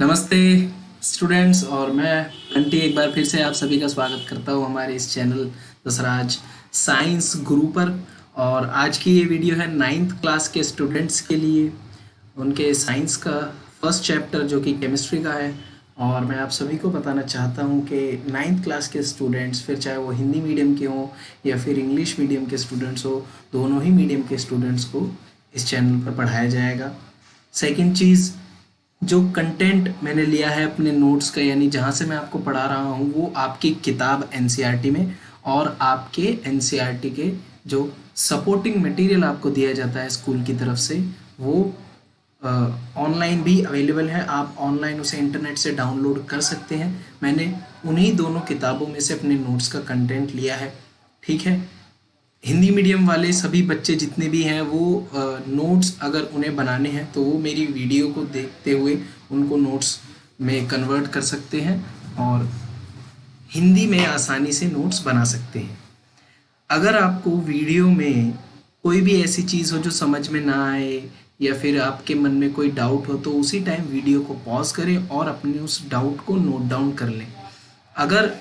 नमस्ते स्टूडेंट्स। और मैं बंटी एक बार फिर से आप सभी का स्वागत करता हूँ हमारे इस चैनल दसराज साइंस गुरु पर। और आज की ये वीडियो है 9th क्लास के स्टूडेंट्स के लिए, उनके साइंस का फर्स्ट चैप्टर जो कि केमिस्ट्री का है। और मैं आप सभी को बताना चाहता हूँ कि 9th क्लास के स्टूडेंट्स, फिर चाहे वो हिंदी मीडियम के हों या फिर इंग्लिश मीडियम के स्टूडेंट्स हो, दोनों ही मीडियम के स्टूडेंट्स को इस चैनल पर पढ़ाया जाएगा। सेकंड चीज़, जो कंटेंट मैंने लिया है अपने नोट्स का, यानी जहाँ से मैं आपको पढ़ा रहा हूँ, वो आपकी किताब एनसीईआरटी में और आपके एनसीईआरटी के जो सपोर्टिंग मटेरियल आपको दिया जाता है स्कूल की तरफ से, वो ऑनलाइन भी अवेलेबल है। आप ऑनलाइन उसे इंटरनेट से डाउनलोड कर सकते हैं। मैंने उन्हीं दोनों किताबों में से अपने नोट्स का कंटेंट लिया है, ठीक है। हिंदी मीडियम वाले सभी बच्चे जितने भी हैं वो नोट्स अगर उन्हें बनाने हैं तो वो मेरी वीडियो को देखते हुए उनको नोट्स में कन्वर्ट कर सकते हैं और हिंदी में आसानी से नोट्स बना सकते हैं। अगर आपको वीडियो में कोई भी ऐसी चीज़ हो जो समझ में ना आए या फिर आपके मन में कोई डाउट हो, तो उसी टाइम वीडियो को पॉज करें और अपने उस डाउट को नोट डाउन कर लें। अगर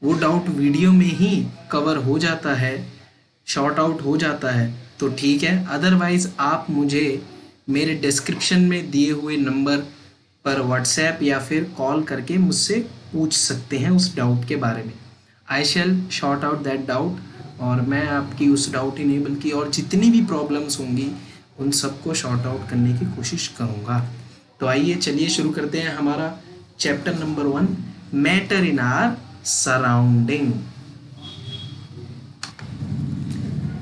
वो डाउट वीडियो में ही कवर हो जाता है, शॉर्ट आउट हो जाता है, तो ठीक है। अदरवाइज़ आप मुझे मेरे डिस्क्रिप्शन में दिए हुए नंबर पर व्हाट्सएप या फिर कॉल करके मुझसे पूछ सकते हैं उस डाउट के बारे में। आई शैल शॉर्ट आउट दैट डाउट, और मैं आपकी उस डाउट ही नहीं बल्कि और जितनी भी प्रॉब्लम्स होंगी उन सबको शॉर्ट आउट करने की कोशिश करूँगा। तो आइए चलिए शुरू करते हैं हमारा chapter number 1, matter in our surrounding,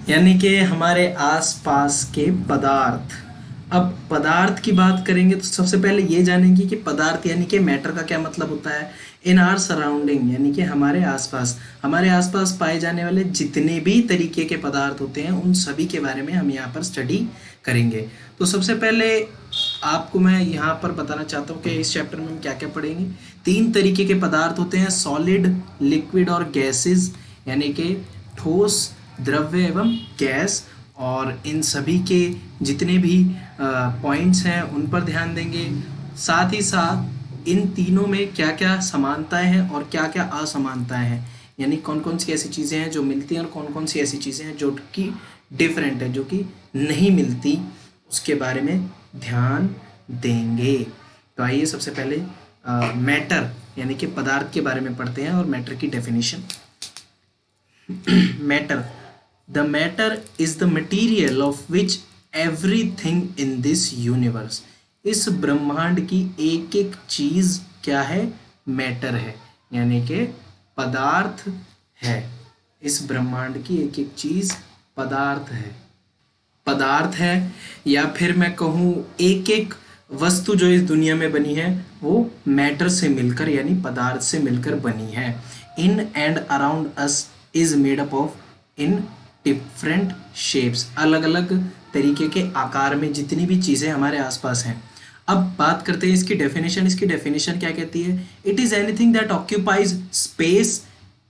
यानी कि हमारे आसपास के पदार्थ। अब पदार्थ की बात करेंगे तो सबसे पहले ये जानेंगे कि पदार्थ यानी कि मैटर का क्या मतलब होता है। इन आर सराउंडिंग यानी कि हमारे आसपास पाए जाने वाले जितने भी तरीके के पदार्थ होते हैं उन सभी के बारे में हम यहाँ पर स्टडी करेंगे। तो सबसे पहले आपको मैं यहाँ पर बताना चाहता हूँ कि इस चैप्टर में हम क्या क्या पढ़ेंगे। 3 तरीके के पदार्थ होते हैं, सॉलिड, लिक्विड और गैसेस, यानी कि ठोस, द्रव्य एवं गैस। और इन सभी के जितने भी पॉइंट्स हैं उन पर ध्यान देंगे। साथ ही साथ इन तीनों में क्या क्या समानताएं हैं और क्या क्या असमानताएं हैं, यानी कौन कौन सी ऐसी चीज़ें हैं जो मिलती हैं और कौन कौन सी ऐसी चीज़ें हैं जो कि डिफरेंट है, जो कि नहीं मिलती, उसके बारे में ध्यान देंगे। तो आइए सबसे पहले मैटर यानी कि पदार्थ के बारे में पढ़ते हैं और मैटर की definition. Matter, the matter is the material of which everything in this universe, इस ब्रह्मांड की एक एक चीज क्या है, मैटर है, यानी कि पदार्थ है। इस ब्रह्मांड की एक एक चीज पदार्थ है, या फिर मैं कहूँ एक एक वस्तु जो इस दुनिया में बनी है वो मैटर से मिलकर यानी पदार्थ से मिलकर बनी है। In and around us is made up of in different shapes, अलग अलग तरीके के आकार में जितनी भी चीज़ें हमारे आसपास हैं। अब बात करते हैं इसकी डेफिनेशन। इसकी डेफिनेशन क्या कहती है? It is anything that occupies space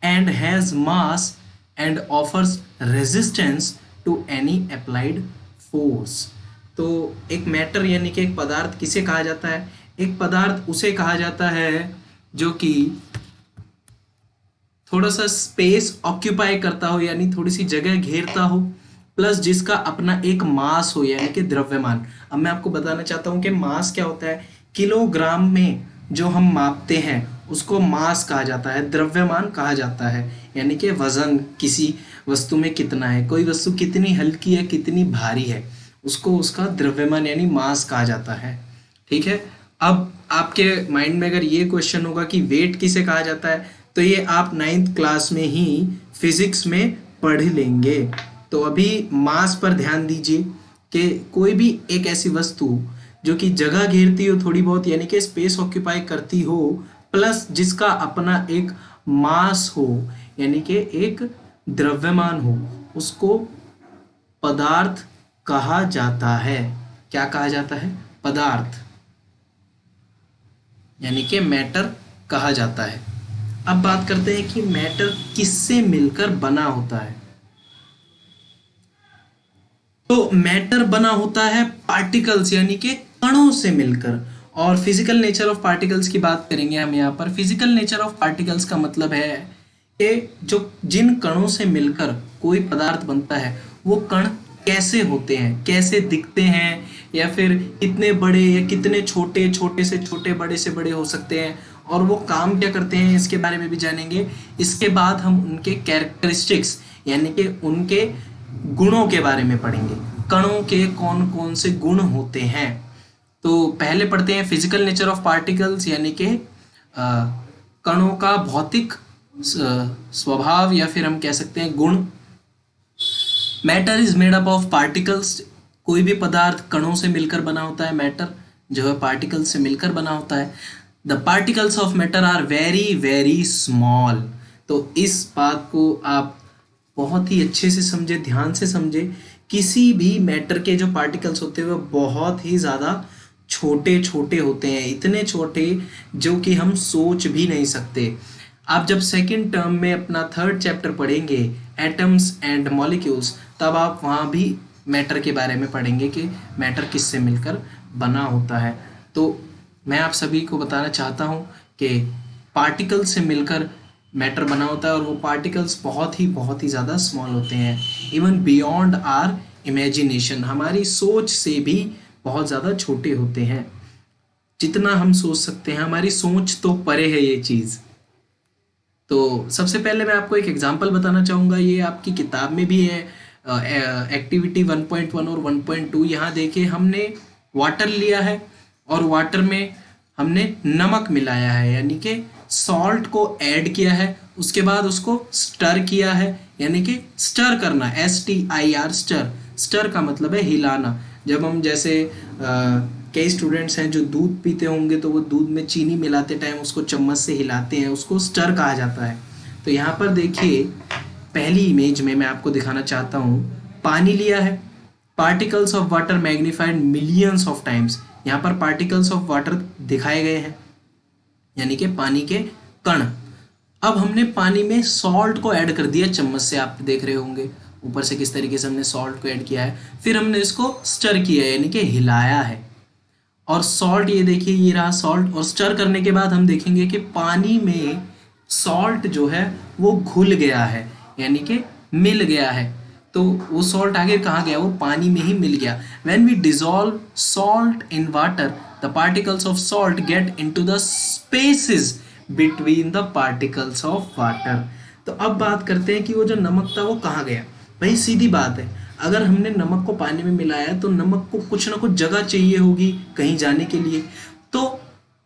and has mass and offers resistance to any applied force. तो एक मैटर यानी कि एक पदार्थ किसे कहा जाता है? एक पदार्थ उसे कहा जाता है जो कि थोड़ा सा स्पेस ऑक्यूपाई करता हो, यानी थोड़ी सी जगह घेरता हो, प्लस जिसका अपना एक मास हो यानी कि द्रव्यमान। अब मैं आपको बताना चाहता हूँ कि मास क्या होता है। किलोग्राम में जो हम मापते हैं उसको मास कहा जाता है, द्रव्यमान कहा जाता है, यानी कि वजन किसी वस्तु में कितना है, कोई वस्तु कितनी हल्की है कितनी भारी है, उसको उसका द्रव्यमान यानी मास कहा जाता है, ठीक है। अब आपके माइंड में अगर ये क्वेश्चन होगा कि वेट किसे कहा जाता है, तो ये आप 9th क्लास में ही फिजिक्स में पढ़ लेंगे। तो अभी मास पर ध्यान दीजिए कि कोई भी एक ऐसी वस्तु जो कि जगह घेरती हो थोड़ी बहुत, यानी कि स्पेस ऑक्यूपाई करती हो, प्लस जिसका अपना एक मास हो यानी कि एक द्रव्यमान हो, उसको पदार्थ कहा जाता है। क्या कहा जाता है? पदार्थ, यानी कि मैटर कहा जाता है। अब बात करते हैं कि मैटर किससे मिलकर बना होता है। तो मैटर बना होता है पार्टिकल्स यानी कि कणों से मिलकर, और फिजिकल नेचर ऑफ पार्टिकल्स की बात करेंगे हम यहाँ पर। फिजिकल नेचर ऑफ पार्टिकल्स का मतलब है कि जो जिन कणों से मिलकर कोई पदार्थ बनता है वो कण कैसे होते हैं, कैसे दिखते हैं, या फिर कितने बड़े या कितने छोटे, छोटे से छोटे, बड़े से बड़े हो सकते हैं, और वो काम क्या करते हैं इसके बारे में भी जानेंगे। इसके बाद हम उनके कैरेक्टरिस्टिक्स यानी कि उनके गुणों के बारे में पढ़ेंगे, कणों के कौन कौन से गुण होते हैं। तो पहले पढ़ते हैं फिजिकल नेचर ऑफ पार्टिकल्स यानी कि कणों का भौतिक स्वभाव या फिर हम कह सकते हैं गुण। Matter is made up of particles, कोई भी पदार्थ कणों से मिलकर बना होता है। मैटर जो है पार्टिकल्स से मिलकर बना होता है। The particles of matter are very very small. तो इस बात को आप बहुत ही अच्छे से समझे, ध्यान से समझे। किसी भी मैटर के जो पार्टिकल्स होते हैं वो बहुत ही ज़्यादा छोटे छोटे होते हैं, इतने छोटे जो कि हम सोच भी नहीं सकते। आप जब सेकंड टर्म में अपना थर्ड चैप्टर पढ़ेंगे एटम्स एंड मॉलिक्यूल्स, तब आप वहाँ भी मैटर के बारे में पढ़ेंगे कि मैटर किससे मिलकर बना होता है। तो मैं आप सभी को बताना चाहता हूँ कि पार्टिकल्स से मिलकर मैटर बना होता है, और वो पार्टिकल्स बहुत ही ज़्यादा स्मॉल होते हैं, इवन बियॉन्ड आर इमेजिनेशन, हमारी सोच से भी बहुत ज़्यादा छोटे होते हैं। जितना हम सोच सकते हैं, हमारी सोच तो परे है ये चीज़। तो सबसे पहले मैं आपको एक एग्जांपल बताना चाहूँगा, ये आपकी किताब में भी है, एक्टिविटी 1.1 और 1.2। यहाँ देखिए हमने वाटर लिया है और वाटर में हमने नमक मिलाया है यानी कि सॉल्ट को ऐड किया है, उसके बाद उसको स्टर किया है यानी कि स्टर करना, STIR स्टर। स्टर का मतलब है हिलाना। जब हम जैसे कई स्टूडेंट्स हैं जो दूध पीते होंगे तो वो दूध में चीनी मिलाते टाइम उसको चम्मच से हिलाते हैं, उसको स्टर कहा जाता है। तो यहाँ पर देखिए पहली इमेज में मैं आपको दिखाना चाहता हूँ, पानी लिया है, particles of water magnified millions of times. यहाँ पर पार्टिकल्स ऑफ वाटर दिखाए गए हैं यानी कि पानी के कण। अब हमने पानी में सॉल्ट को ऐड कर दिया चम्मच से, आप देख रहे होंगे ऊपर से किस तरीके से हमने सॉल्ट को ऐड किया है। फिर हमने इसको स्टर किया यानी कि हिलाया है, और सॉल्ट ये देखिए ये रहा सॉल्ट। और स्टर करने के बाद हम देखेंगे कि पानी में सॉल्ट जो है वो घुल गया है यानी कि मिल गया है। तो वो सॉल्ट आगे कहाँ गया, वो पानी में ही मिल गया। When we dissolve salt in water the particles of salt get into the spaces between the particles of water. तो अब बात करते हैं कि वो जो नमक था वो कहाँ गया। भाई सीधी बात है, अगर हमने नमक को पानी में मिलाया तो नमक को कुछ ना कुछ जगह चाहिए होगी कहीं जाने के लिए। तो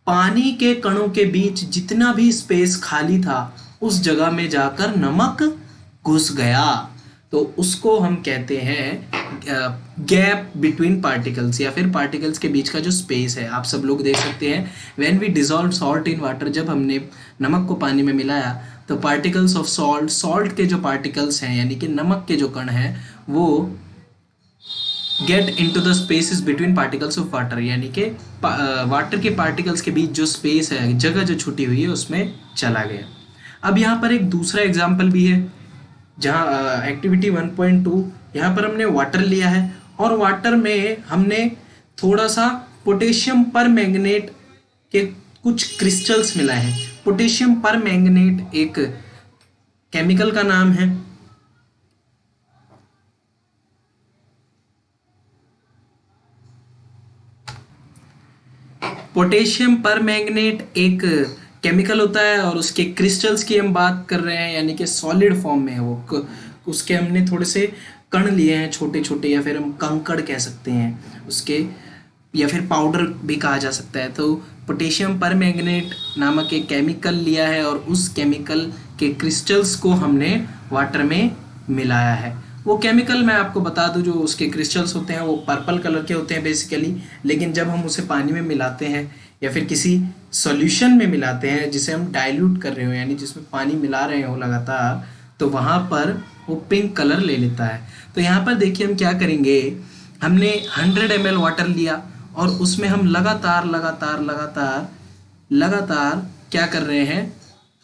पानी के कणों के बीच जितना भी स्पेस खाली था उस जगह में जाकर नमक घुस गया। तो उसको हम कहते हैं गैप बिटवीन पार्टिकल्स, या फिर पार्टिकल्स के बीच का जो स्पेस है। आप सब लोग देख सकते हैं when we dissolve salt in water, जब हमने नमक को पानी में मिलाया तो पार्टिकल्स ऑफ सॉल्ट, सॉल्ट के जो पार्टिकल्स हैं यानी कि नमक के जो कण हैं वो gate into the spaces between particles of water, यानी कि वाटर के पार्टिकल्स के बीच जो स्पेस है, जगह जो छुटी हुई है उसमें चला गया। अब यहाँ पर एक दूसरा एग्जाम्पल भी है जहाँ एक्टिविटी 1.2, यहाँ पर हमने वाटर लिया है और वाटर में हमने थोड़ा सा पोटेशियम पर मैंगनेट के कुछ क्रिस्टल्स मिलाए हैं। पोटेशियम पर मैंगनेट एक केमिकल का नाम है। पोटेशियम पर मैंगनेट एक केमिकल होता है और उसके क्रिस्टल्स की हम बात कर रहे हैं यानी कि सॉलिड फॉर्म में है वो। उसके हमने थोड़े से कण लिए हैं छोटे छोटे, या फिर हम कंकड़ कह सकते हैं उसके, या फिर पाउडर भी कहा जा सकता है। तो पोटेशियम पर मैंगनेट नामक एक केमिकल लिया है और उस केमिकल के क्रिस्टल्स को हमने वाटर में मिलाया है। वो केमिकल मैं आपको बता दूं, जो उसके क्रिस्टल्स होते हैं वो पर्पल कलर के होते हैं बेसिकली, लेकिन जब हम उसे पानी में मिलाते हैं या फिर किसी सॉल्यूशन में मिलाते हैं जिसे हम डाइल्यूट कर रहे हो यानी जिसमें पानी मिला रहे हो लगातार, तो वहाँ पर वो पिंक कलर ले लेता है। तो यहाँ पर देखिए हम क्या करेंगे, हमने 100 ml वाटर लिया और उसमें हम लगातार लगातार लगातार लगातार क्या कर रहे हैं,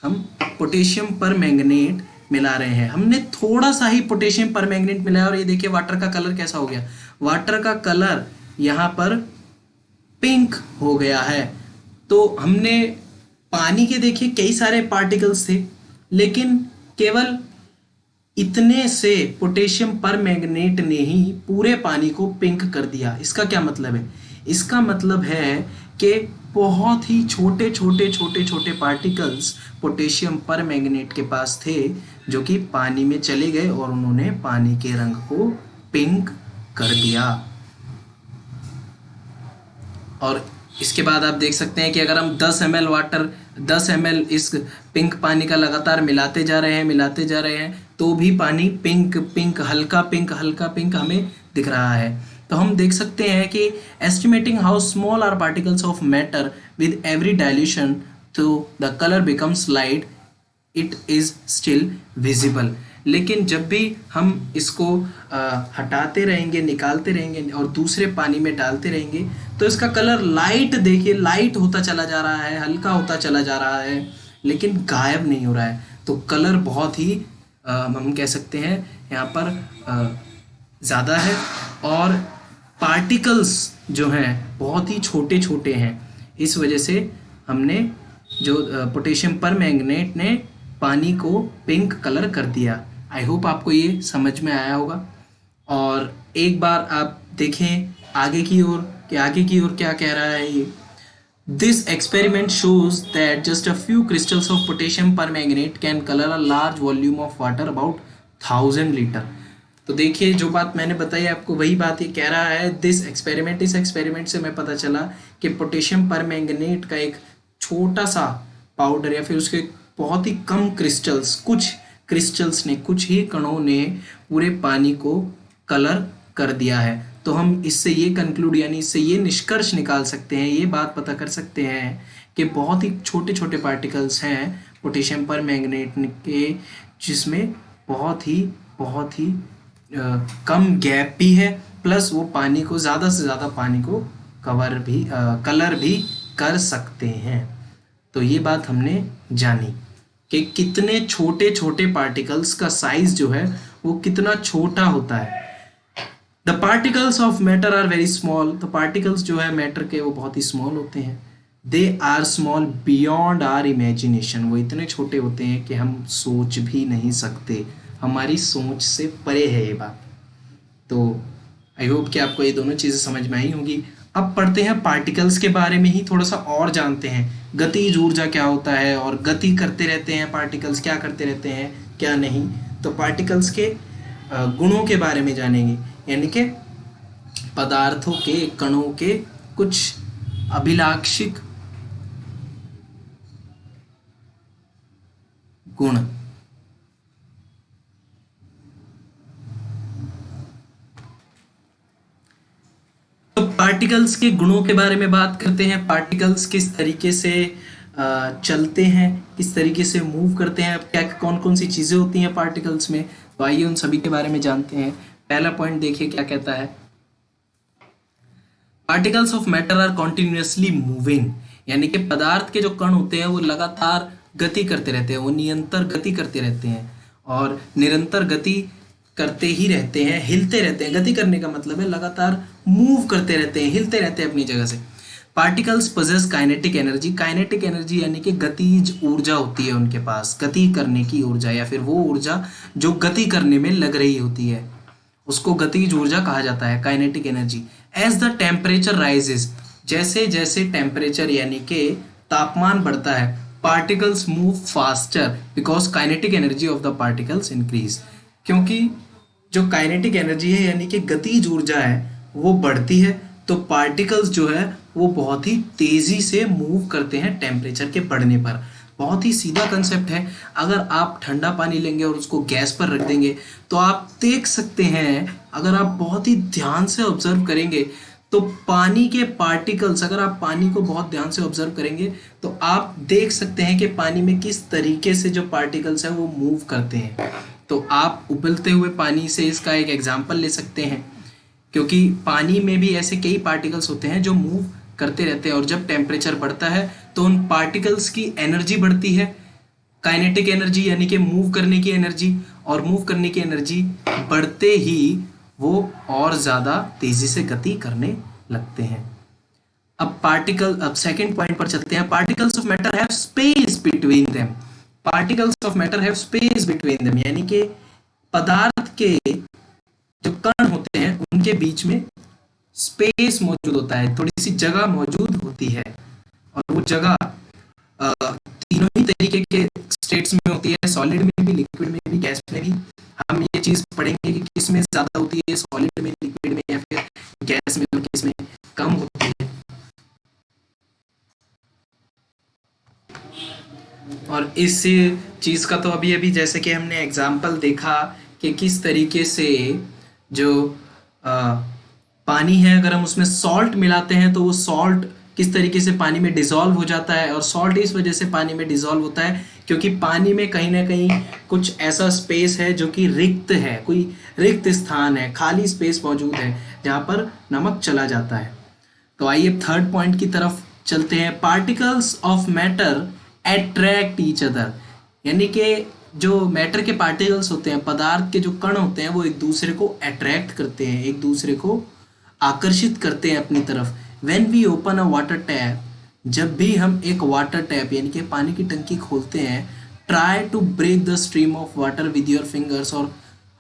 हम पोटेशियम पर मैंगनेट मिला रहे हैं। हमने थोड़ा सा ही पोटेशियम पर मैंगनेट मिलाया और ये देखिए वाटर का कलर कैसा हो गया। वाटर का कलर यहाँ पर पिंक हो गया है। तो हमने पानी के देखिए कई सारे पार्टिकल्स थे, लेकिन केवल इतने से पोटेशियम परमैंगनेट ने ही पूरे पानी को पिंक कर दिया। इसका क्या मतलब है? इसका मतलब है कि बहुत ही छोटे छोटे छोटे छोटे पार्टिकल्स पोटेशियम परमैंगनेट के पास थे, जो कि पानी में चले गए और उन्होंने पानी के रंग को पिंक कर दिया। और इसके बाद आप देख सकते हैं कि अगर हम 10 ml वाटर 10 ml इस पिंक पानी का लगातार मिलाते जा रहे हैं तो भी पानी पिंक पिंक हल्का पिंक हमें दिख रहा है। तो हम देख सकते हैं कि estimating how small are particles of matter with every dilution तो the colour becomes light it is still visible. लेकिन जब भी हम इसको हटाते रहेंगे, निकालते रहेंगे और दूसरे पानी में डालते रहेंगे तो इसका कलर लाइट, देखिए लाइट होता चला जा रहा है, हल्का होता चला जा रहा है, लेकिन गायब नहीं हो रहा है। तो कलर बहुत ही हम कह सकते हैं यहाँ पर ज़्यादा है, और पार्टिकल्स जो हैं बहुत ही छोटे छोटे हैं। इस वजह से हमने जो पोटेशियम परमैंगनेट ने पानी को पिंक कलर कर दिया। आई होप आपको ये समझ में आया होगा। और एक बार आप देखें आगे की ओर कि आगे की ओर क्या कह रहा है ये। This experiment shows that just a few crystals of potassium permanganate can colour a large volume of water about 1000 litre. तो देखिए जो बात मैंने बताई आपको वही बात ये कह रहा है। दिस एक्सपेरिमेंट, इस एक्सपेरिमेंट से मैं पता चला कि पोटेशियम परमैंगनेट का एक छोटा सा पाउडर या फिर उसके बहुत ही कम क्रिस्टल्स, कुछ क्रिस्टल्स ने, कुछ ही कणों ने पूरे पानी को कलर कर दिया है। तो हम इससे ये कंक्लूड यानी इससे ये निष्कर्ष निकाल सकते हैं, ये बात पता कर सकते हैं कि बहुत ही छोटे छोटे पार्टिकल्स हैं पोटेशियम परमैंगनेट के, जिसमें बहुत ही कम गैप भी है, प्लस वो पानी को ज़्यादा से ज़्यादा पानी को कलर भी कर सकते हैं। तो ये बात हमने जानी कि कितने छोटे छोटे पार्टिकल्स का साइज जो है वो कितना छोटा होता है। The particles of matter are very small. तो पार्टिकल्स जो है मैटर के वो बहुत ही स्मॉल होते हैं। They are small beyond our imagination. वो इतने छोटे होते हैं कि हम सोच भी नहीं सकते, हमारी सोच से परे है ये बात। तो आई होप कि आपको ये दोनों चीज़ें समझ में आई होंगी। अब पढ़ते हैं पार्टिकल्स के बारे में ही थोड़ा सा और जानते हैं। गतिज ऊर्जा क्या होता है और गति करते रहते हैं पार्टिकल्स, क्या करते रहते हैं क्या नहीं। तो पार्टिकल्स के गुणों के बारे में जानेंगे, यानी कि पदार्थों के, कणों के कुछ अभिलाक्षिक गुण। तो पार्टिकल्स के गुणों के बारे में बात करते हैं। पार्टिकल्स किस तरीके से चलते हैं, किस तरीके से मूव करते हैं, क्या कौन कौन सी चीज़ें होती हैं पार्टिकल्स में। तो आइए उन सभी के बारे में जानते हैं। पहला पॉइंट देखिए क्या कहता है। Particles of matter are continuously moving, यानी कि पदार्थ के जो कण होते हैं वो लगातार गति करते रहते हैं, वो निरंतर गति करते रहते हैं और निरंतर गति करते ही रहते हैं, हिलते रहते हैं। गति करने का मतलब है लगातार मूव करते रहते हैं, हिलते रहते हैं अपनी जगह से। Particles possess kinetic energy. Kinetic energy यानी कि गतिज ऊर्जा होती है उनके पास, गति करने की ऊर्जा या फिर वो ऊर्जा जो गति करने में लग रही होती है उसको गतिज ऊर्जा कहा जाता है, kinetic energy. As the temperature rises, जैसे जैसे टेम्परेचर यानी कि तापमान बढ़ता है, particles move faster because kinetic energy of the particles increase. क्योंकि जो काइनेटिक एनर्जी है यानी कि गतिज ऊर्जा है वो बढ़ती है, तो पार्टिकल्स जो है वो बहुत ही तेजी से मूव करते हैं टेम्परेचर के बढ़ने पर। बहुत ही सीधा कंसेप्ट है। अगर आप ठंडा पानी लेंगे और उसको गैस पर रख देंगे तो आप देख सकते हैं, अगर आप बहुत ही ध्यान से ऑब्जर्व करेंगे तो पानी के पार्टिकल्स, अगर आप पानी को बहुत ध्यान से ऑब्जर्व करेंगे तो आप देख सकते हैं कि पानी में किस तरीके से जो पार्टिकल्स हैं वो मूव करते हैं। तो आप उबलते हुए पानी से इसका एक एग्जाम्पल ले सकते हैं, क्योंकि पानी में भी ऐसे कई पार्टिकल्स होते हैं जो मूव करते रहते हैं और जब टेम्परेचर बढ़ता है तो उन पार्टिकल्स की एनर्जी बढ़ती है, काइनेटिक एनर्जी यानी कि मूव करने की एनर्जी, और मूव करने की एनर्जी बढ़ते ही वो और ज़्यादा तेज़ी से गति करने लगते हैं। अब सेकंड पॉइंट पर चलते हैं। Particles of matter have space between them. Particles of matter have space between them, यानी कि पदार्थ के जो कण होते हैं उनके बीच में स्पेस मौजूद होता है, थोड़ी सी जगह मौजूद होती है। और वो जगह तीनों ही तरीके के स्टेट्स में होती है, सॉलिड में भी, लिक्विड में भी, गैस में भी। हम ये चीज पढ़ेंगे कि किस में ज्यादा होती है, सॉलिड में, लिक्विड में, या फिर गैस में, और किस में कम होती है। और इस चीज का तो अभी अभी जैसे कि हमने एग्जाम्पल देखा कि किस तरीके से जो पानी है, अगर हम उसमें सॉल्ट मिलाते हैं तो वो सॉल्ट किस तरीके से पानी में डिसॉल्व हो जाता है। और सॉल्ट इस वजह से पानी में डिसॉल्व होता है क्योंकि पानी में कहीं ना कहीं कुछ ऐसा स्पेस है जो कि रिक्त है, कोई रिक्त स्थान है, खाली स्पेस मौजूद है जहाँ पर नमक चला जाता है। तो आइए थर्ड पॉइंट की तरफ चलते हैं। Particles of matter attract each other, यानी कि जो मैटर के पार्टिकल्स होते हैं, पदार्थ के जो कण होते हैं, वो एक दूसरे को अट्रैक्ट करते हैं, एक दूसरे को आकर्षित करते हैं अपनी तरफ। When we open a water tap, जब भी हम एक वाटर टैप यानी कि पानी की टंकी खोलते हैं, try to break the stream of water with your fingers, और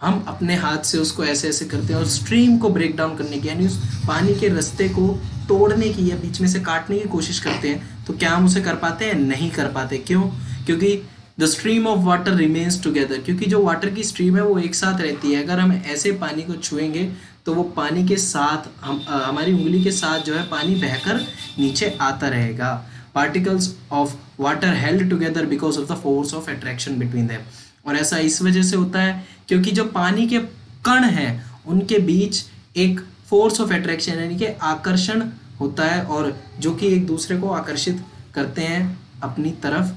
हम अपने हाथ से उसको ऐसे ऐसे करते हैं और स्ट्रीम को ब्रेक डाउन करने की, यानी उस पानी के रास्ते को तोड़ने की या बीच में से काटने की कोशिश करते हैं। तो क्या हम उसे कर पाते हैं? नहीं कर पाते। क्यों? क्योंकि the stream of water remains together, क्योंकि जो वाटर की स्ट्रीम है वो एक साथ रहती है। अगर हम ऐसे पानी को छुएंगे तो वो पानी के साथ हमारी उंगली के साथ जो है पानी बहकर नीचे आता रहेगा। Particles of water held together because of the force of attraction between them, और ऐसा इस वजह से होता है क्योंकि जो पानी के कण हैं उनके बीच एक फोर्स ऑफ अट्रैक्शन यानी कि आकर्षण होता है, और जो कि एक दूसरे को आकर्षित करते हैं अपनी तरफ।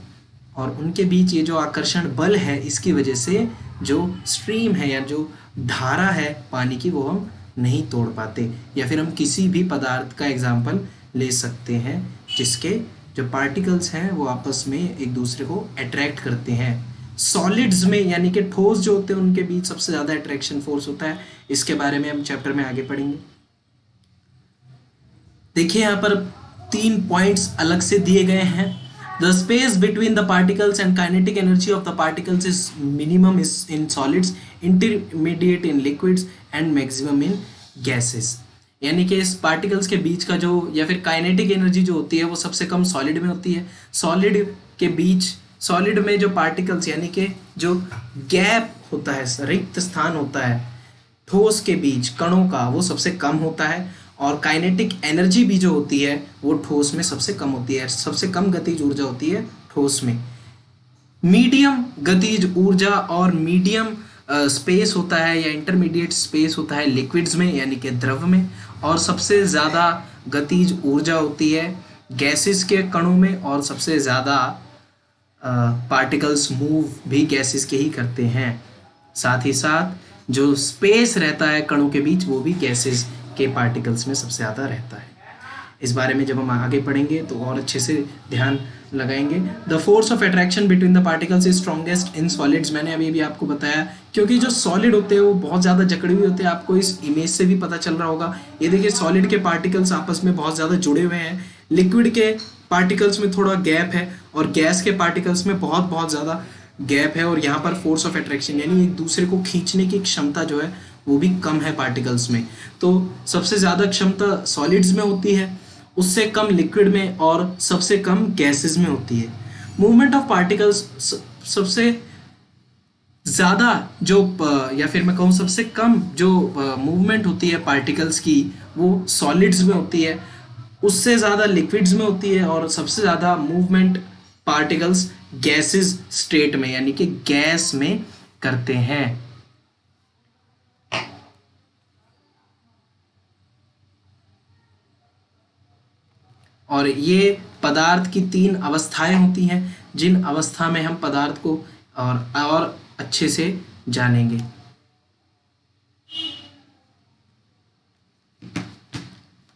और उनके बीच ये जो आकर्षण बल है, इसकी वजह से जो स्ट्रीम है या जो धारा है पानी की, वो हम नहीं तोड़ पाते। या फिर हम किसी भी पदार्थ का एग्जाम्पल ले सकते हैं जिसके जो पार्टिकल्स हैं वो आपस में एक दूसरे को अट्रैक्ट करते हैं। सॉलिड्स में यानी कि ठोस जो होते हैं उनके बीच सबसे ज़्यादा अट्रैक्शन फोर्स होता है। इसके बारे में हम चैप्टर में आगे पढ़ेंगे। देखिए यहाँ पर 3 पॉइंट्स अलग से दिए गए हैं। The space between the particles and kinetic energy of the particles is minimum is in solids, intermediate in liquids and maximum in gases। यानी कि इस पार्टिकल्स के बीच का जो या फिर काइनेटिक एनर्जी जो होती है वो सबसे कम सॉलिड में होती है। सॉलिड के बीच, सॉलिड में जो पार्टिकल्स यानी कि जो गैप होता है, रिक्त स्थान होता है ठोस के बीच कणों का, वो सबसे कम होता है। और काइनेटिक एनर्जी भी जो होती है वो ठोस में सबसे कम होती है, सबसे कम गतिज ऊर्जा होती है ठोस में। मीडियम गतिज ऊर्जा और मीडियम स्पेस होता है या इंटरमीडिएट स्पेस होता है लिक्विड्स में यानी कि द्रव में। और सबसे ज़्यादा गतिज ऊर्जा होती है गैसेस के कणों में, और सबसे ज़्यादा पार्टिकल्स मूव भी गैसेस के ही करते हैं। साथ ही साथ जो स्पेस रहता है कणों के बीच वो भी गैसेस के पार्टिकल्स में सबसे ज़्यादा रहता है। इस बारे में जब हम आगे पढ़ेंगे तो और अच्छे से ध्यान लगाएंगे। The force of attraction between the particles is strongest in solids. मैंने अभी भी आपको बताया, क्योंकि जो सॉलिड होते हैं वो बहुत ज़्यादा जकड़े हुए होते हैं। आपको इस इमेज से भी पता चल रहा होगा। ये देखिए सॉलिड के पार्टिकल्स आपस में बहुत ज़्यादा जुड़े हुए हैं, लिक्विड के पार्टिकल्स में थोड़ा गैप है, और गैस के पार्टिकल्स में बहुत ज़्यादा गैप है। और यहाँ पर फोर्स ऑफ अट्रैक्शन यानी एक दूसरे को खींचने की क्षमता जो है वो भी कम है पार्टिकल्स में। तो सबसे ज़्यादा क्षमता सॉलिड्स में होती है, उससे कम लिक्विड में, और सबसे कम गैसेस में होती है। मूवमेंट ऑफ पार्टिकल्स सबसे ज़्यादा जो या फिर मैं कहूँ सबसे कम जो मूवमेंट होती है पार्टिकल्स की वो सॉलिड्स में होती है, उससे ज़्यादा लिक्विड्स में होती है, और सबसे ज़्यादा मूवमेंट पार्टिकल्स गैसेस स्टेट में यानी कि गैस में करते हैं। और ये पदार्थ की 3 अवस्थाएं होती हैं, जिन अवस्था में हम पदार्थ को और अच्छे से जानेंगे।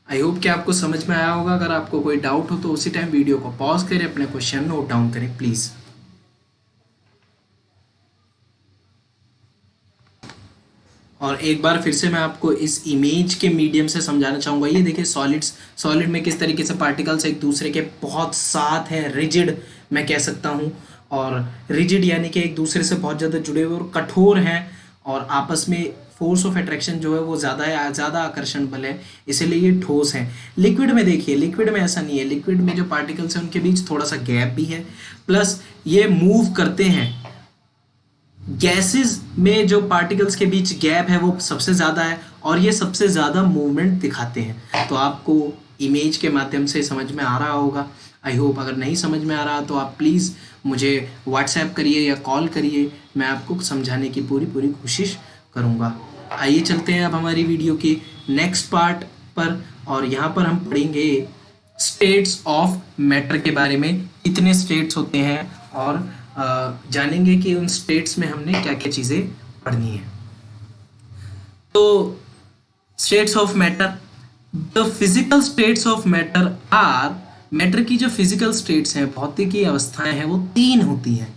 आई होप कि आपको समझ में आया होगा। अगर आपको कोई डाउट हो तो उसी टाइम वीडियो को पॉज करें, अपने क्वेश्चन नोट डाउन करें प्लीज। और एक बार फिर से मैं आपको इस इमेज के मीडियम से समझाना चाहूँगा। ये देखिए सॉलिड में किस तरीके से पार्टिकल्स एक दूसरे के बहुत साथ हैं, रिजिड मैं कह सकता हूँ। और रिजिड यानी कि एक दूसरे से बहुत ज़्यादा जुड़े हुए और कठोर हैं, और आपस में फोर्स ऑफ अट्रैक्शन जो है वो ज़्यादा आकर्षण बल है, इसीलिए ये ठोस है। लिक्विड में देखिए, लिक्विड में ऐसा नहीं है। लिक्विड में जो पार्टिकल्स हैं उनके बीच थोड़ा सा गैप भी है, प्लस ये मूव करते हैं। गैसेस में जो पार्टिकल्स के बीच गैप है वो सबसे ज़्यादा है, और ये सबसे ज़्यादा मूवमेंट दिखाते हैं। तो आपको इमेज के माध्यम से समझ में आ रहा होगा, आई होप। अगर नहीं समझ में आ रहा तो आप प्लीज़ मुझे व्हाट्सएप करिए या कॉल करिए, मैं आपको समझाने की पूरी कोशिश करूँगा। आइए चलते हैं अब हमारी वीडियो के नेक्स्ट पार्ट पर, और यहाँ पर हम पढ़ेंगे स्टेट्स ऑफ मैटर के बारे में। कितने स्टेट्स होते हैं, और जानेंगे कि उन स्टेट्स में हमने क्या क्या चीज़ें पढ़नी है। तो states of matter, the physical states of matter are, matter की जो फिजिकल स्टेट्स हैं, भौतिकी अवस्थाएं हैं, वो 3 होती हैं।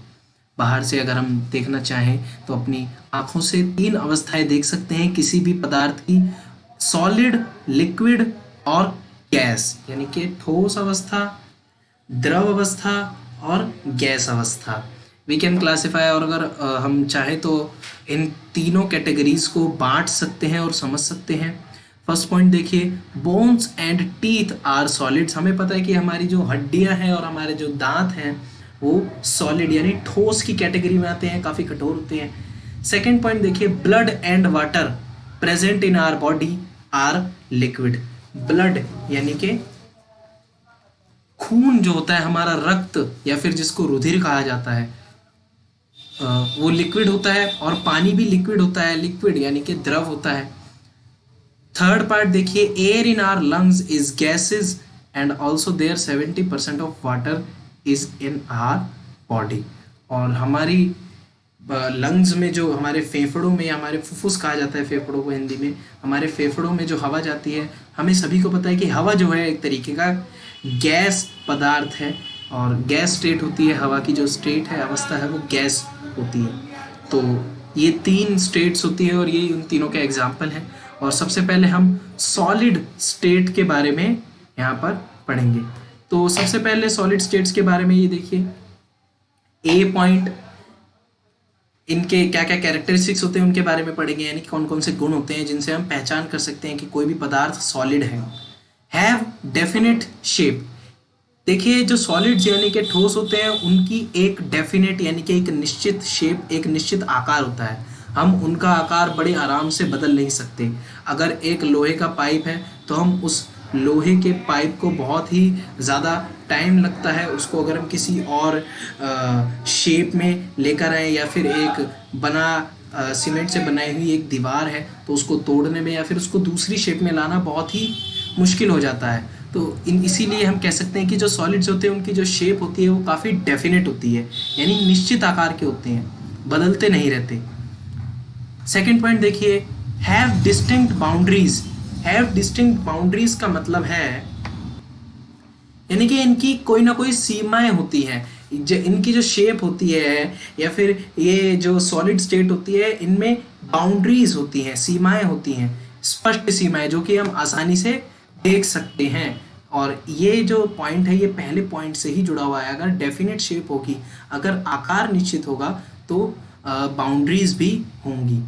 बाहर से अगर हम देखना चाहें तो अपनी आंखों से 3 अवस्थाएं देख सकते हैं किसी भी पदार्थ की, सॉलिड, लिक्विड और गैस, यानी कि ठोस अवस्था, द्रव अवस्था और गैस अवस्था। वी कैन क्लासिफाई, और अगर हम चाहें तो इन तीनों कैटेगरीज को बांट सकते हैं और समझ सकते हैं। फर्स्ट पॉइंट देखिए, bones and teeth are solids. हमें पता है कि हमारी जो हड्डियां हैं और हमारे जो दांत हैं वो सॉलिड यानी ठोस की कैटेगरी में आते हैं, काफ़ी कठोर होते हैं। सेकेंड पॉइंट देखिए, blood and water present in our body are liquid. Blood यानी कि खून जो होता है, हमारा रक्त या फिर जिसको रुधिर कहा जाता है, वो लिक्विड होता है, और पानी भी लिक्विड होता है, लिक्विड यानी कि द्रव होता है। थर्ड पार्ट देखिए, air in our lungs is gases and also there 70% of water is in our body. और हमारी लंग्स में, जो हमारे फेफड़ों में, हमारे फुफ्फुस कहा जाता है फेफड़ों को हिंदी में, हमारे फेफड़ों में जो हवा जाती है, हमें सभी को पता है कि हवा जो है एक तरीके का गैस पदार्थ है, और गैस स्टेट होती है। हवा की जो स्टेट है, अवस्था है, वो गैस होती है। तो ये 3 स्टेट्स होती है, और ये उन तीनों के एग्जाम्पल हैं। और सबसे पहले हम सॉलिड स्टेट के बारे में यहाँ पर पढ़ेंगे। तो सबसे पहले सॉलिड स्टेट्स के बारे में ये देखिए, ए पॉइंट, इनके क्या क्या कैरेक्टरिस्टिक्स होते हैं उनके बारे में पढ़ेंगे, यानी कौन कौन से गुण होते हैं जिनसे हम पहचान कर सकते हैं कि कोई भी पदार्थ सॉलिड है। Have definite shape. देखिए, जो सॉलिड्स यानी कि ठोस होते हैं, उनकी एक डेफिनेट यानी कि एक निश्चित शेप, एक निश्चित आकार होता है। हम उनका आकार बड़े आराम से बदल नहीं सकते। अगर एक लोहे का पाइप है तो हम उस लोहे के पाइप को बहुत ही ज़्यादा टाइम लगता है, उसको अगर हम किसी और शेप में लेकर आए, या फिर एक सीमेंट से बनाई हुई एक दीवार है तो उसको तोड़ने में या फिर उसको दूसरी शेप में लाना बहुत ही मुश्किल हो जाता है। तो इसीलिए हम कह सकते हैं कि जो सॉलिड्स होते हैं उनकी जो शेप होती है वो काफ़ी डेफिनेट होती है, यानी निश्चित आकार के होते हैं, बदलते नहीं रहते। सेकेंड पॉइंट देखिए, have distinct boundaries. Have distinct boundaries का मतलब है यानी कि इनकी कोई ना कोई सीमाएं होती हैं। इनकी जो शेप होती है या फिर ये जो सॉलिड स्टेट होती है, इनमें बाउंड्रीज होती हैं, सीमाएं होती हैं, स्पष्ट सीमाएं, जो कि हम आसानी से देख सकते हैं। और ये जो पॉइंट है ये पहले पॉइंट से ही जुड़ा हुआ है। अगर डेफिनेट शेप होगी, अगर आकार निश्चित होगा, तो बाउंड्रीज भी होंगी।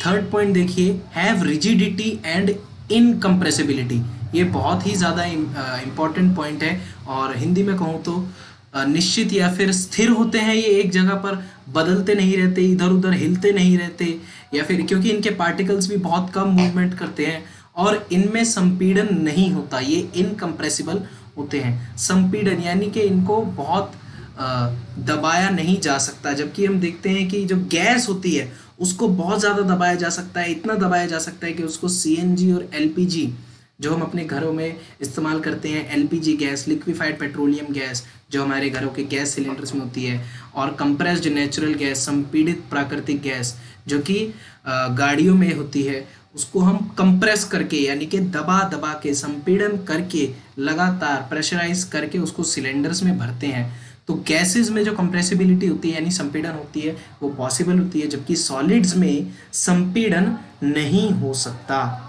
थर्ड पॉइंट देखिए, हैव रिजिडिटी एंड इनकम्प्रेसिबिलिटी। ये बहुत ही ज़्यादा इम्पॉर्टेंट पॉइंट है, और हिंदी में कहूँ तो निश्चित या फिर स्थिर होते हैं। ये एक जगह पर बदलते नहीं रहते, इधर उधर हिलते नहीं रहते, या फिर क्योंकि इनके पार्टिकल्स भी बहुत कम मूवमेंट करते हैं, और इनमें संपीड़न नहीं होता, ये इनकम्प्रेसिबल होते हैं। संपीड़न यानी कि इनको बहुत दबाया नहीं जा सकता, जबकि हम देखते हैं कि जो गैस होती है उसको बहुत ज़्यादा दबाया जा सकता है, इतना दबाया जा सकता है कि उसको CNG और LPG जो हम अपने घरों में इस्तेमाल करते हैं, LPG gas, liquefied petroleum gas, जो हमारे घरों के गैस सिलेंडर्स में होती है, और कंप्रेस्ड नेचुरल गैस, संपीड़ित प्राकृतिक गैस, जो कि गाड़ियों में होती है, उसको हम कंप्रेस करके यानी कि दबा दबा के, संपीड़न करके, लगातार प्रेशराइज करके उसको सिलेंडर्स में भरते हैं। तो गैसेस में जो कंप्रेसिबिलिटी होती है यानी संपीड़न होती है वो पॉसिबल होती है, जबकि सॉलिड्स में संपीड़न नहीं हो सकता।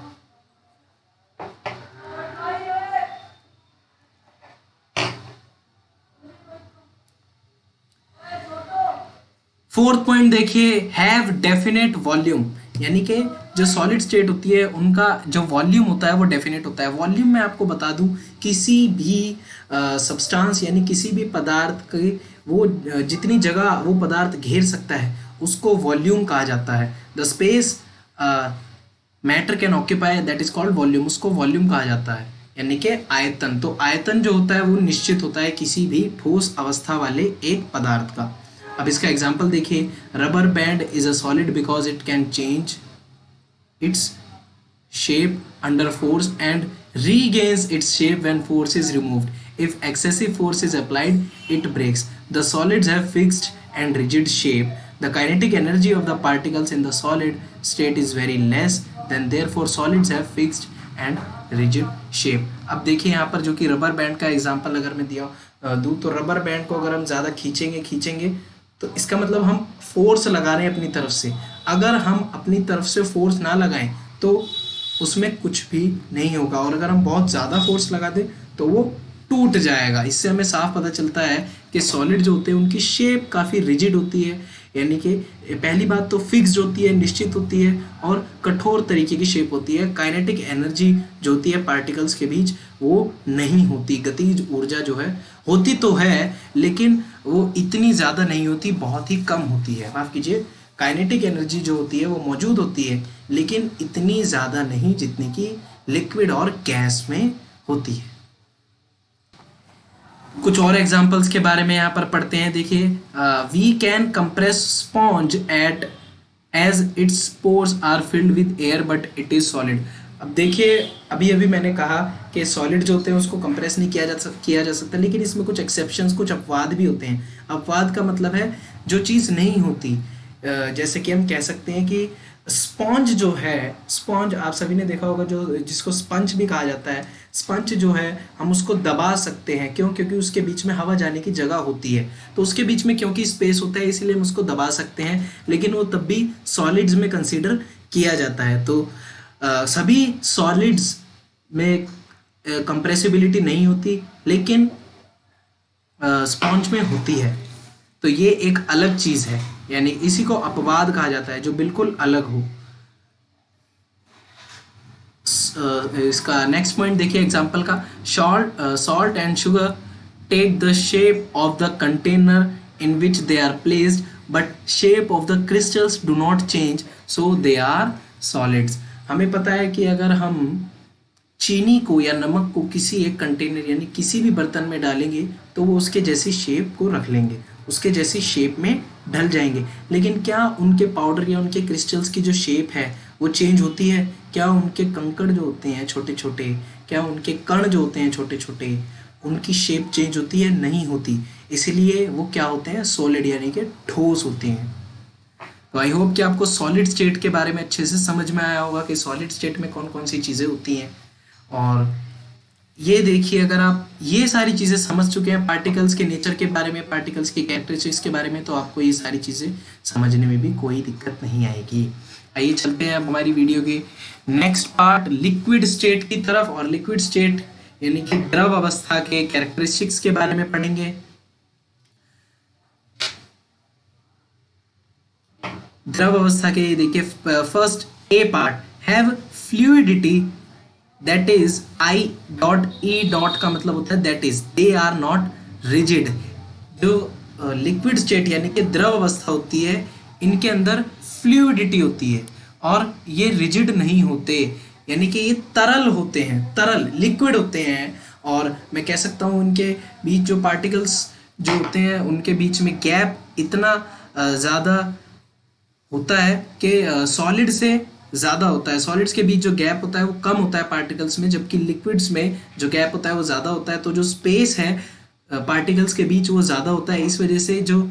फोर्थ पॉइंट देखिए, हैव डेफिनेट वॉल्यूम, यानी कि जो सॉलिड स्टेट होती है उनका जो वॉल्यूम होता है वो डेफिनेट होता है। वॉल्यूम में आपको बता दूं, किसी भी सब्सटेंस यानी किसी भी पदार्थ के वो जितनी जगह वो पदार्थ घेर सकता है उसको वॉल्यूम कहा जाता है। The space matter can occupy that is called volume, उसको वॉल्यूम कहा जाता है, यानी कि आयतन। तो आयतन जो होता है वो निश्चित होता है किसी भी ठोस अवस्था वाले एक पदार्थ का। अब इसका एग्जाम्पल देखिए, rubber band is a solid because it can change it's shape under force and regains its shape when force is removed. If excessive force is applied, it breaks. The solids have fixed and rigid shape. The kinetic energy of the particles in the solid state is very less, then therefore solids have fixed and rigid shape. अब देखिए यहाँ पर जो कि rubber band का example अगर मैं दूँ तो रबर बैंड को अगर हम ज़्यादा खींचेंगे तो इसका मतलब हम फोर्स लगा रहे हैं अपनी तरफ से। अगर हम अपनी तरफ से फोर्स ना लगाएं तो उसमें कुछ भी नहीं होगा, और अगर हम बहुत ज़्यादा फोर्स लगा दें तो वो टूट जाएगा। इससे हमें साफ पता चलता है कि सॉलिड जो होते हैं उनकी शेप काफ़ी रिजिड होती है, यानी कि पहली बात तो फिक्स्ड होती है, निश्चित होती है, और कठोर तरीके की शेप होती है। काइनेटिक एनर्जी जो होती है पार्टिकल्स के बीच वो नहीं होती। गतिज ऊर्जा जो है होती तो है लेकिन वो इतनी ज़्यादा नहीं होती, बहुत ही कम होती है। माफ़ कीजिए, काइनेटिक एनर्जी जो होती है वो मौजूद होती है लेकिन इतनी ज़्यादा नहीं जितनी कि लिक्विड और गैस में होती है। कुछ और एग्जांपल्स के बारे में यहाँ पर पढ़ते हैं। देखिए, we can compress sponge at as its pores are filled with air but it is solid. अब देखिए, अभी मैंने कहा कि सॉलिड जो होते हैं उसको कंप्रेस नहीं किया जा सकता, लेकिन इसमें कुछ एक्सेप्शंस, कुछ अपवाद भी होते हैं। अपवाद का मतलब है जो चीज़ नहीं होती, जैसे कि हम कह सकते हैं कि स्पॉन्ज जो है, स्पॉन्ज आप सभी ने देखा होगा जो जिसको स्पंज भी कहा जाता है। स्पंज जो है हम उसको दबा सकते हैं, क्यों? क्योंकि उसके बीच में हवा जाने की जगह होती है, तो उसके बीच में क्योंकि स्पेस होता है इसलिए हम उसको दबा सकते हैं, लेकिन वो तब भी सॉलिड्स में कंसीडर किया जाता है। तो सभी सॉलिड्स में कंप्रेसिबिलिटी नहीं होती लेकिन स्पॉन्ज में होती है, तो ये एक अलग चीज़ है, यानी इसी को अपवाद कहा जाता है जो बिल्कुल अलग हो। इसका नेक्स्ट पॉइंट देखिए एग्जांपल का, salt and sugar take the shape of the container in which they are placed but shape of the crystals do not change so they are solids. हमें पता है कि अगर हम चीनी को या नमक को किसी एक कंटेनर यानी किसी भी बर्तन में डालेंगे तो वो उसके जैसी शेप को रख लेंगे, उसके जैसी शेप में ढल जाएंगे, लेकिन क्या उनके पाउडर या उनके क्रिस्टल्स की जो शेप है वो चेंज होती है? क्या उनके कंकड़ जो होते हैं छोटे छोटे, क्या उनके कण जो होते हैं छोटे छोटे, उनकी शेप चेंज होती है? नहीं होती। इसलिए वो क्या होते हैं? सॉलिड, यानी कि ठोस होते हैं। तो आई होप कि आपको सॉलिड स्टेट के बारे में अच्छे से समझ में आया होगा कि सॉलिड स्टेट में कौन कौन सी चीज़ें होती हैं। और ये देखिए, अगर आप ये सारी चीज़ें समझ चुके हैं पार्टिकल्स के नेचर के बारे में, पार्टिकल्स की कैरेक्टरिस्टिक्स के बारे में, तो आपको ये सारी चीज़ें समझने में भी कोई दिक्कत नहीं आएगी। आइए चलते हैं अब हमारी वीडियो के नेक्स्ट पार्ट लिक्विड स्टेट की तरफ, और लिक्विड स्टेट यानी कि द्रव अवस्था के कैरेक्टरिस्टिक्स के बारे में पढ़ेंगे। द्रव अवस्था के देखिए, first a part, have fluidity, that is I dot E dot का मतलब होता है that is, they are not rigid. जो लिक्विड स्टेट यानी कि द्रव अवस्था होती है, इनके अंदर फ्लूइडिटी होती है और ये रिजिड नहीं होते, यानी कि ये तरल होते हैं, तरल लिक्विड होते हैं। और मैं कह सकता हूँ इनके बीच जो पार्टिकल्स जो होते हैं उनके बीच में गैप इतना ज़्यादा होता है कि सॉलिड से ज़्यादा होता है। सॉलिड्स के बीच जो गैप होता है वो कम होता है पार्टिकल्स में, जबकि लिक्विड्स में जो गैप होता है वो ज़्यादा होता है। तो जो स्पेस है पार्टिकल्स के बीच वो ज़्यादा होता है, इस वजह से जो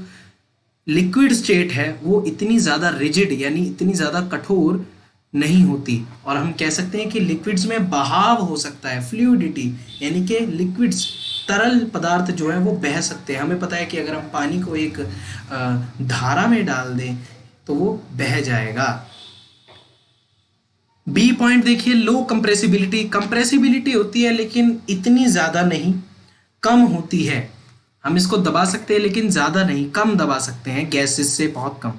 लिक्विड स्टेट है वो इतनी ज़्यादा रिजिड यानी इतनी ज़्यादा कठोर नहीं होती। और हम कह सकते हैं कि लिक्विड्स में बहाव हो सकता है, फ्लूइडिटी, यानी कि लिक्विड्स तरल पदार्थ जो है वो बह सकते हैं। हमें पता है कि अगर हम पानी को एक धारा में डाल दें तो वो बह जाएगा। बी पॉइंट देखिए, लो कंप्रेसिबिलिटी, कंप्रेसिबिलिटी होती है लेकिन इतनी ज़्यादा नहीं, कम होती है। हम इसको दबा सकते हैं लेकिन ज़्यादा नहीं, कम दबा सकते हैं गैसेस से, बहुत कम।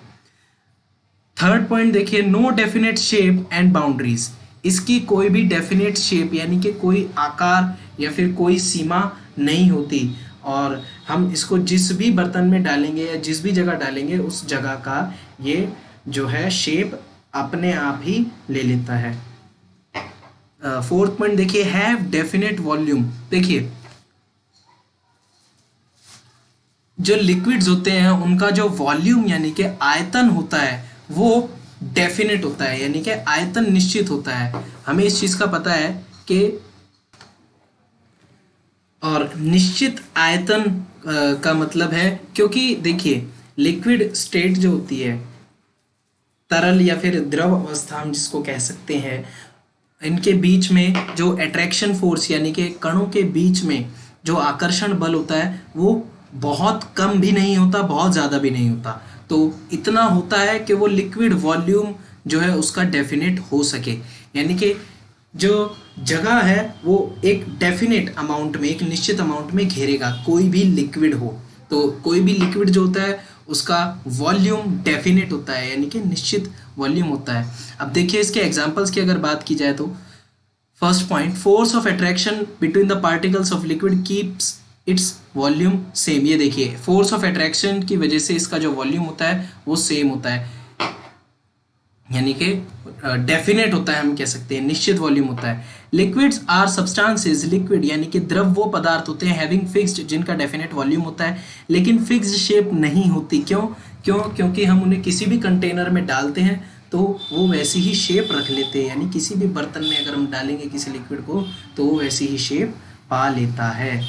थर्ड पॉइंट देखिए, no definite shape and boundaries, इसकी कोई भी डेफिनेट शेप यानी कि कोई आकार या फिर कोई सीमा नहीं होती, और हम इसको जिस भी बर्तन में डालेंगे या जिस भी जगह डालेंगे उस जगह का ये जो है शेप अपने आप ही ले लेता है। फोर्थ पॉइंट देखिए, हैव डेफिनेट वॉल्यूम। देखिए जो लिक्विड्स होते हैं उनका जो वॉल्यूम यानी कि आयतन होता है वो डेफिनेट होता है, यानी कि आयतन निश्चित होता है। हमें इस चीज का पता है कि और निश्चित आयतन का मतलब है, क्योंकि देखिए लिक्विड स्टेट जो होती है, तरल या फिर द्रव अवस्था हम जिसको कह सकते हैं, इनके बीच में जो अट्रैक्शन फोर्स यानी कि कणों के बीच में जो आकर्षण बल होता है वो बहुत कम भी नहीं होता, बहुत ज़्यादा भी नहीं होता। तो इतना होता है कि वो लिक्विड वॉल्यूम जो है उसका डेफिनेट हो सके, यानी कि जो जगह है वो एक डेफिनेट अमाउंट में, एक निश्चित अमाउंट में घेरेगा, कोई भी लिक्विड हो। तो कोई भी लिक्विड जो होता है उसका वॉल्यूम डेफिनेट होता है, यानी कि निश्चित वॉल्यूम होता है। अब देखिए इसके एग्जांपल्स की अगर बात की जाए तो first point, force of attraction between the particles of liquid keeps its volume same. ये देखिए फोर्स ऑफ अट्रैक्शन की वजह से इसका जो वॉल्यूम होता है वो सेम होता है, यानी कि डेफिनेट होता है, हम कह सकते हैं निश्चित वॉल्यूम होता है। लिक्विड्स आर सब्सटेंसेस, लिक्विड यानी कि द्रव वो पदार्थ होते हैं हैविंग फिक्स्ड, जिनका डेफिनेट वॉल्यूम होता है लेकिन फिक्स्ड शेप नहीं होती। क्योंकि हम उन्हें किसी भी कंटेनर में डालते हैं तो वो वैसी ही शेप रख लेते हैं, यानी किसी भी बर्तन में अगर हम डालेंगे किसी लिक्विड को तो वो वैसी ही शेप पा लेता है।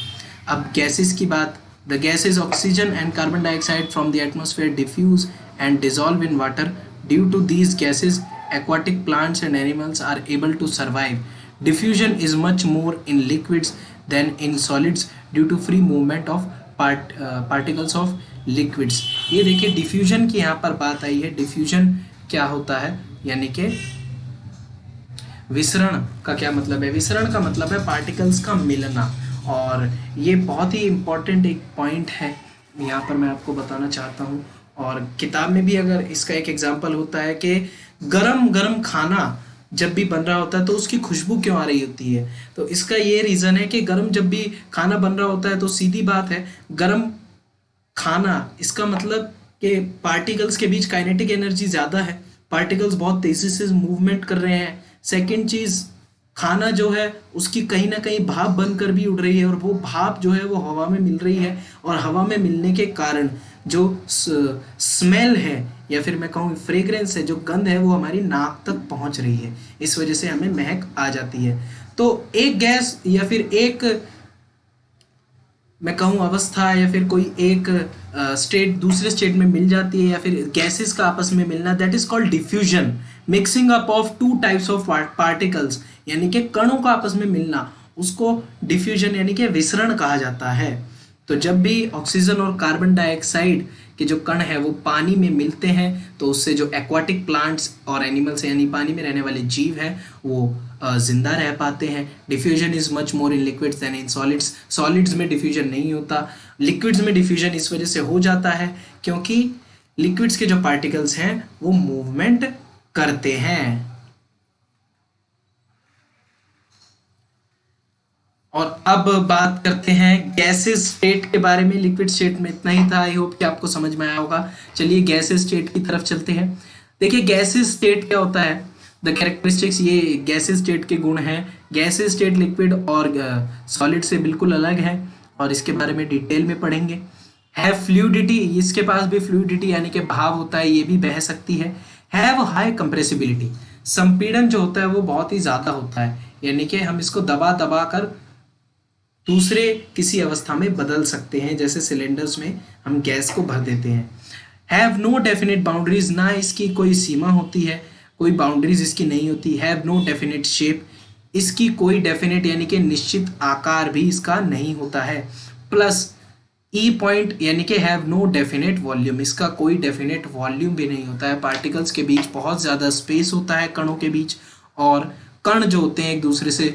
अब गैसेस की बात, the gases oxygen and carbon dioxide from the atmosphere diffuse and dissolve in water. Due to these gases, aquatic plants and animals are able to survive. Diffusion is much more in liquids than in solids due to free movement of particles of liquids. ये देखिए diffusion की यहाँ पर बात आई है। Diffusion क्या होता है, यानी कि विसरण का क्या मतलब है? विसरण का मतलब है पार्टिकल्स का मिलना, और ये बहुत ही इम्पोर्टेंट एक पॉइंट है, यहाँ पर मैं आपको बताना चाहता हूँ। और किताब में भी अगर इसका एक एग्जाम्पल होता है कि गरम गरम खाना जब भी बन रहा होता है तो उसकी खुशबू क्यों आ रही होती है, तो इसका ये रीज़न है कि गरम जब भी खाना बन रहा होता है तो सीधी बात है गरम खाना, इसका मतलब कि पार्टिकल्स के बीच काइनेटिक एनर्जी ज़्यादा है, पार्टिकल्स बहुत तेज़ी से मूवमेंट कर रहे हैं। सेकेंड चीज़, खाना जो है उसकी कहीं ना कहीं भाप बनकर भी उड़ रही है, और वो भाप जो है वो हवा में मिल रही है, और हवा में मिलने के कारण जो स्मेल है या फिर मैं कहूँ फ्रेग्रेंस है, जो गंध है वो हमारी नाक तक पहुंच रही है, इस वजह से हमें महक आ जाती है। तो एक गैस या फिर एक मैं कहूँ अवस्था या फिर कोई एक स्टेट दूसरे स्टेट में मिल जाती है, या फिर गैसेस का आपस में मिलना, that is called diffusion. Mixing up of two types of particles, यानी कि कणों का आपस में मिलना, उसको डिफ्यूजन यानी कि विसरण कहा जाता है। तो जब भी ऑक्सीजन और कार्बन डाइऑक्साइड के जो कण है वो पानी में मिलते हैं तो उससे जो एक्वाटिक प्लांट्स और एनिमल्स यानी पानी में रहने वाले जीव हैं वो जिंदा रह पाते हैं। Diffusion is much more in liquids than in solids. Solids में डिफ्यूजन नहीं होता, लिक्विड्स में डिफ्यूजन इस वजह से हो जाता है क्योंकि लिक्विड्स के जो पार्टिकल्स हैं वो मूवमेंट करते हैं। और अब बात करते हैं गैसेस स्टेट के बारे में। लिक्विड स्टेट में इतना ही था, आई होप कि आपको समझ में आया होगा। चलिए गैसेस स्टेट की तरफ चलते हैं। देखिए गैसेस स्टेट क्या होता है, द कैरेक्टरिस्टिक्स, ये गैसेस स्टेट के गुण हैं। गैसेस स्टेट लिक्विड और सॉलिड से बिल्कुल अलग है और इसके बारे में डिटेल में पढ़ेंगे। हैव फ्लूइडिटी, इसके पास भी फ्लूइडिटी यानी कि भाव होता है, ये भी बह सकती है। हैव हाई कंप्रेसिबिलिटी, संपीड़न जो होता है वो बहुत ही ज़्यादा होता है, यानी कि हम इसको दबा दबा कर दूसरे किसी अवस्था में बदल सकते हैं, जैसे सिलेंडर्स में हम गैस को भर देते हैं। हैव नो डेफिनेट बाउंड्रीज, ना इसकी कोई सीमा होती है, कोई बाउंड्रीज इसकी नहीं होती। हैव नो डेफिनेट शेप, इसकी कोई डेफिनेट यानी कि निश्चित आकार भी इसका नहीं होता है। प्लस ई पॉइंट यानी कि हैव नो डेफिनेट वॉल्यूम, इसका कोई डेफिनेट वॉल्यूम भी नहीं होता है। पार्टिकल्स के बीच बहुत ज़्यादा स्पेस होता है कणों के बीच, और कण जो होते हैं एक दूसरे से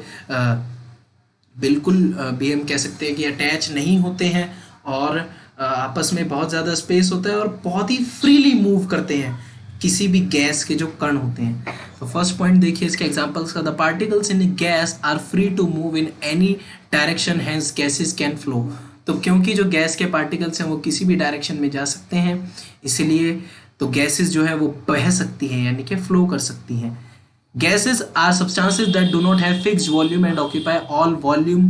बिल्कुल भी हम कह सकते हैं कि अटैच नहीं होते हैं, और आपस में बहुत ज़्यादा स्पेस होता है और बहुत ही फ्रीली मूव करते हैं किसी भी गैस के जो कण होते हैं। तो फर्स्ट पॉइंट देखिए इसके एग्जांपल्स का, the particles in gas are free to move in any direction, hence gases can flow. तो क्योंकि जो गैस के पार्टिकल्स हैं वो किसी भी डायरेक्शन में जा सकते हैं, इसलिए तो गैसेस जो है वो बह सकती हैं, यानी कि फ्लो कर सकती हैं। Gases are substances that do not have fixed volume and occupy all volume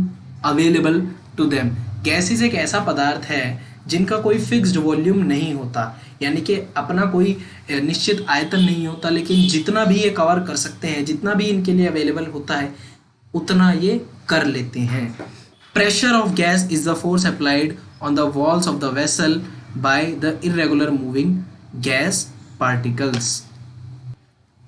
available to them. Gases एक ऐसा पदार्थ है जिनका कोई फिक्स्ड वॉल्यूम नहीं होता, यानी कि अपना कोई निश्चित आयतन नहीं होता, लेकिन जितना भी ये कवर कर सकते हैं, जितना भी इनके लिए अवेलेबल होता है उतना ये कर लेते हैं। Pressure of gas is the force applied on the walls of the vessel by the irregular moving gas particles.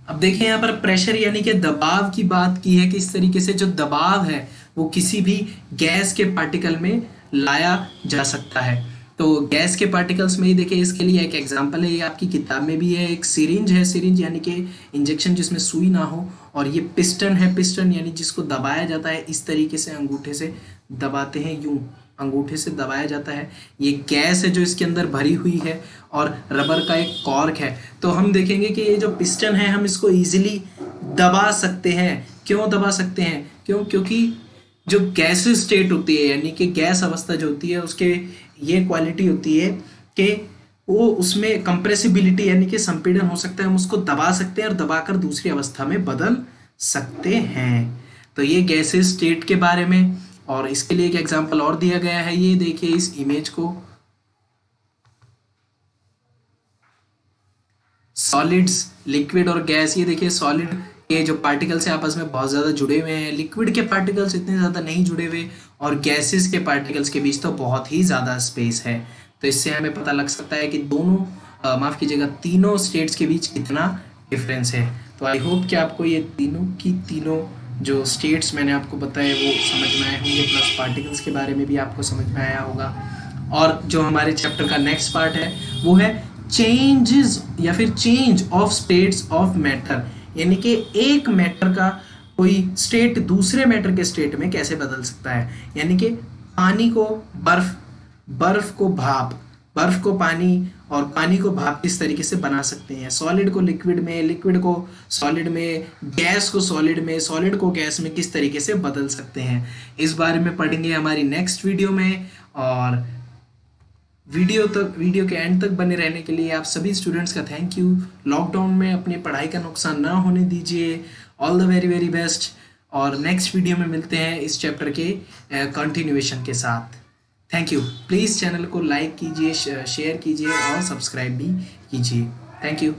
अब देखिए यहाँ पर प्रेशर यानी कि दबाव की बात की है कि इस तरीके से जो दबाव है वो किसी भी गैस के पार्टिकल में लाया जा सकता है। तो गैस के पार्टिकल्स में ही देखिए, इसके लिए एक एग्जांपल है, ये आपकी किताब में भी है, एक सिरिंज है, सिरिंज यानी कि इंजेक्शन जिसमें सुई ना हो, और ये पिस्टन है, पिस्टन यानी जिसको दबाया जाता है, इस तरीके से अंगूठे से दबाते हैं, यूं अंगूठे से दबाया जाता है। ये गैस है जो इसके अंदर भरी हुई है, और रबर का एक कॉर्क है। तो हम देखेंगे कि ये जो पिस्टन है हम इसको इजीली दबा सकते हैं। क्यों दबा सकते हैं? क्योंकि जो गैस स्टेट होती है, यानी कि गैस अवस्था जो होती है, उसके ये क्वालिटी होती है कि वो उसमें कंप्रेसिबिलिटी यानी कि संपीड़न हो सकता है, हम उसको दबा सकते हैं और दबाकर दूसरी अवस्था में बदल सकते हैं। तो ये गैसेस स्टेट के बारे में, और इसके लिए एक एग्जांपल और दिया गया है, ये देखिए इस इमेज को, सॉलिड्स, लिक्विड और गैस। ये देखिए सॉलिड के जो पार्टिकल्स हैं आपस में बहुत ज़्यादा जुड़े हुए हैं, लिक्विड के पार्टिकल्स इतने ज़्यादा नहीं जुड़े हुए, और गैसेस के पार्टिकल्स के बीच तो बहुत ही ज़्यादा स्पेस है। तो इससे हमें पता लग सकता है कि दोनों माफ़ कीजिएगा तीनों स्टेट्स के बीच कितना डिफरेंस है। तो आई होप कि आपको ये तीनों जो स्टेट्स मैंने आपको बताए वो समझ में आए होंगे, प्लस पार्टिकल्स के बारे में भी आपको समझ में आया होगा। और जो हमारे चैप्टर का नेक्स्ट पार्ट है वो है चेंजेस या फिर change of states of matter, यानी कि एक मैटर का कोई स्टेट दूसरे मैटर के स्टेट में कैसे बदल सकता है। यानी कि पानी को बर्फ, बर्फ को भाप, बर्फ को पानी, और पानी को भाप किस तरीके से बना सकते हैं, सॉलिड को लिक्विड में, लिक्विड को सॉलिड में, गैस को सॉलिड में, सॉलिड को गैस में किस तरीके से बदल सकते हैं, इस बारे में पढ़ेंगे हमारी नेक्स्ट वीडियो में। और वीडियो के एंड तक बने रहने के लिए आप सभी स्टूडेंट्स का थैंक यू। लॉकडाउन में अपनी पढ़ाई का नुकसान ना होने दीजिए। All the very very best, और नेक्स्ट वीडियो में मिलते हैं इस चैप्टर के कंटिन्यूएशन के साथ। Thank you. प्लीज़ चैनल को लाइक कीजिए, शेयर कीजिए और सब्सक्राइब भी कीजिए। Thank you.